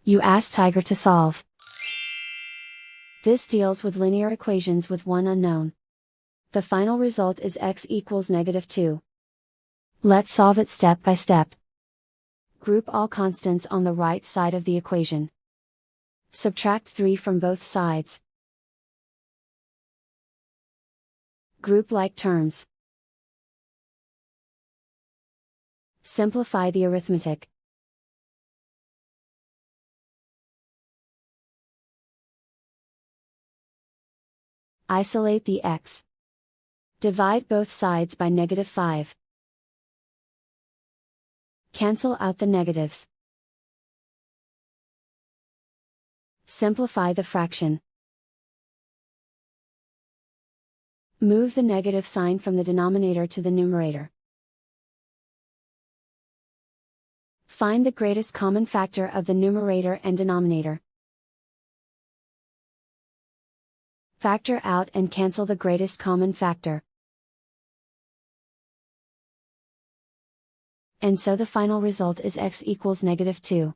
You ask Tiger to solve. This deals with linear equations with one unknown. The final result is x equals -2. Let's solve it step by step. Group all constants on the right side of the equation. Subtract 3 from both sides. Group like terms. Simplify the arithmetic. Isolate the x. Divide both sides by -5. Cancel out the negatives. Simplify the fraction. Move the negative sign from the denominator to the numerator. Find the greatest common factor of the numerator and denominator. Factor out and cancel the greatest common factor. And so the final result is x equals -2.